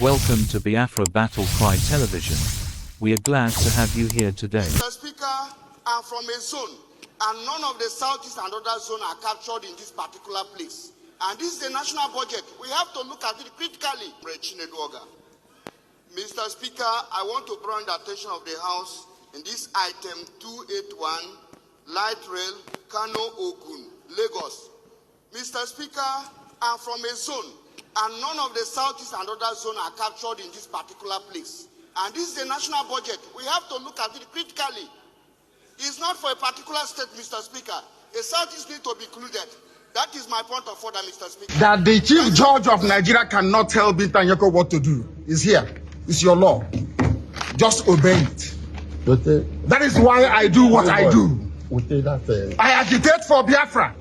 Welcome to Biafra Battle Cry Television. We are glad to have you here today. Mr. Speaker, I'm from a zone, and none of the southeast and other zones are captured in this particular place. And this is a national budget. We have to look at it critically. Mr. Speaker, I want to bring the attention of the House in this item 281, Light Rail, Kano Ogun, Lagos. Mr. Speaker, I'm from a zone, and none of the southeast and other zones are captured in this particular place. And this is a national budget. We have to look at it critically. It's not for a particular state, Mr. Speaker. A southeast need to be included. That is my point of order, Mr. Speaker. That the Chief Judge of Nigeria cannot tell Binta Nyeko what to do is here. It's your law. Just obey it. That is why I do what I do. I agitate for Biafra.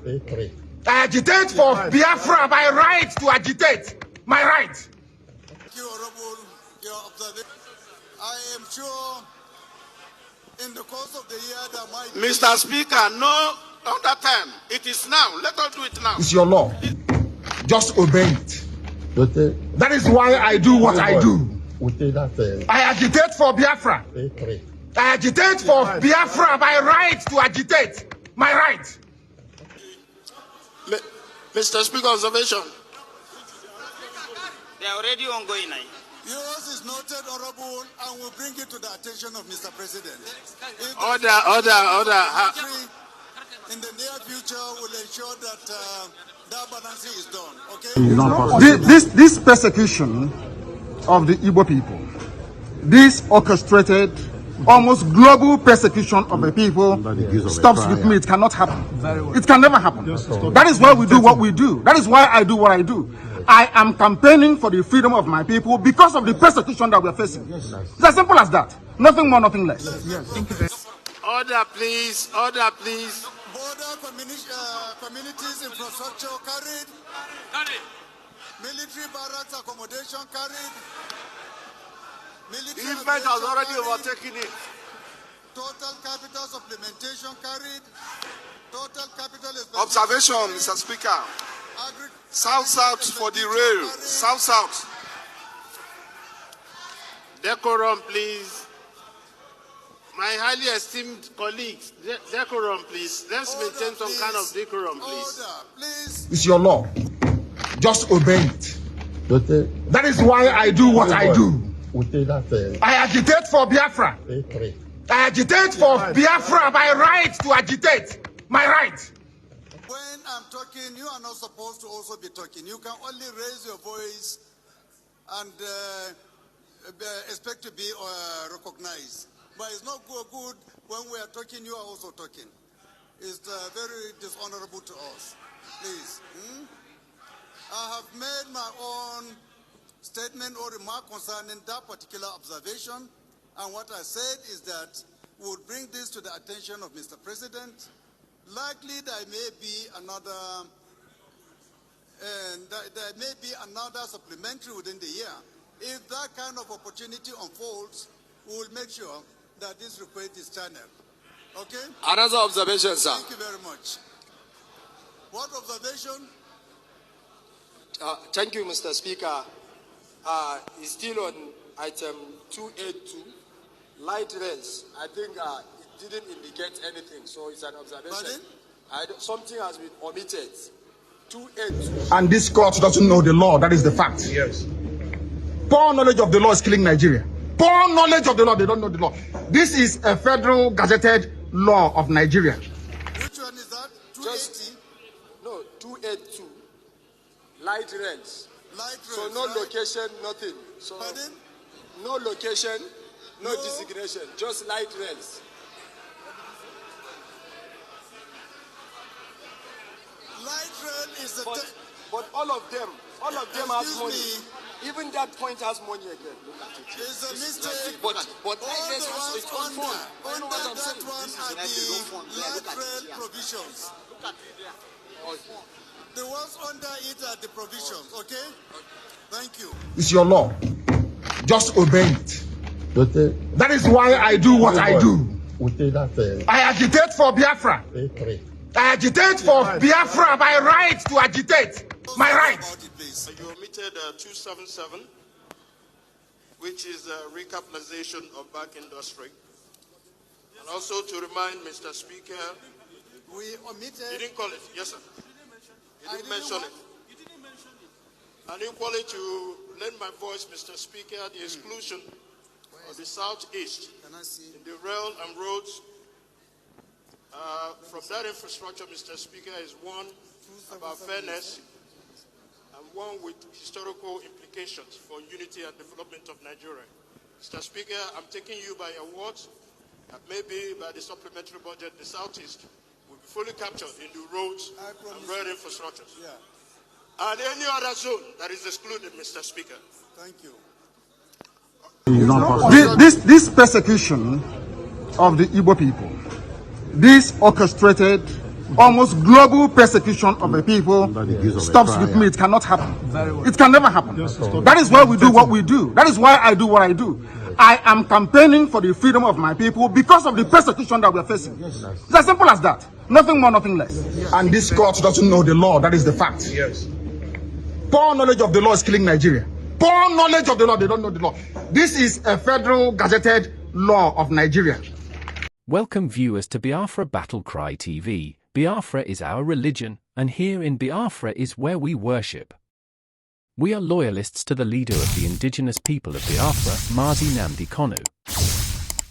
I agitate for Biafra by right to agitate. My right. Thank you, Honorable, your observation. I am sure in the course of the year there might be... Mr. Speaker, no under time. It is now. Let us do it now. It's your law. Just obey it. That is why I do what I do. I agitate for Biafra. I agitate for Biafra by right to agitate. My right. Mr. Speaker, observation. They are already ongoing now. Yours is noted, Honorable, and will bring it to the attention of Mr. President. Order. In the near future, we'll ensure that that balancing is done. Okay? This persecution of the Igbo people, this orchestrated, almost global persecution of the people stops with me. It cannot happen. It can never happen. That is why we do what we do. That is why I do what I do. I am campaigning for the freedom of my people because of the persecution that we are facing. It's as simple as that. Nothing more, nothing less. Order, please. Order, please. Border communities infrastructure carried. Military barracks accommodation carried. The event has already overtaken it. Total capital supplementation carried. Total capital Observation, Mr. Speaker. South for the rail. South. Decorum, please. My highly esteemed colleagues, decorum, please. Let's maintain some kind of decorum, please. Order, please. It's your law. Just obey it. That is why I do what I do. I agitate for Biafra. I agitate for Biafra by right to agitate. My right. When I'm talking, you are not supposed to also be talking. You can only raise your voice and expect to be recognized. But it's not good when we are talking, you are also talking. It's very dishonorable to us. Please. I have made my own statement or remark concerning that particular observation. And what I said is that we will bring this to the attention of Mr. President. Likely there may be another, supplementary within the year. If that kind of opportunity unfolds, we will make sure that this request is channeled. Okay? Another observation, sir. Thank you very much. What observation? Thank you, Mr. Speaker. It's still on item 282, light rails. I think it didn't indicate anything, so it's an observation. Something has been omitted. 282. And this court doesn't know the law. That is the fact. Yes. Poor knowledge of the law is killing Nigeria. Poor knowledge of the law. They don't know the law. This is a federal gazetted law of Nigeria. Which one is that? 280? No, 282. Light rails. Light rails. So no location, nothing. So pardon? No location, no designation, just light rails. Light rail is the... But all of them has money. Even that point has money again. Look at it. It's a mistake. But all the ones under that one are the light rail provisions. Look at it there. Okay. The ones under it are the provisions, okay? Thank you. It's your law. Just obey it. That is why I do what I do. I agitate for Biafra. I agitate for Biafra by right to agitate. My right. You omitted 277. which is the recapitalization of bank industry. And also to remind Mr. Speaker, We omitted. you didn't call it, yes sir. You didn't mention it. You didn't mention it. And equally to lend my voice, Mr. Speaker, the exclusion of the Southeast Can I see? in the rail and roads from that infrastructure, Mr. Speaker, is one about fairness and one with historical implications for unity and development of Nigeria. Mr. Speaker, I'm taking you by your words that maybe by the supplementary budget, the Southeast will be fully captured in the roads and rail infrastructures. Yeah. And any other zone that is excluded, Mr. Speaker. Thank you. This persecution of the Igbo people, this orchestrated, almost global persecution of the people stops with me. It cannot happen. It can never happen. That is why we do what we do. That is why I do what I do. I am campaigning for the freedom of my people because of the persecution that we are facing. It's as simple as that. Nothing more, nothing less. And this court doesn't know the law. That is the fact. Yes. Poor knowledge of the law is killing Nigeria. Poor knowledge of the law. They don't know the law. This is a federal gazetted law of Nigeria. Welcome viewers to Biafra Battle Cry TV. Biafra is our religion, and here in Biafra is where we worship. We are loyalists to the leader of the indigenous people of Biafra, Mazi Nnamdi Kanu.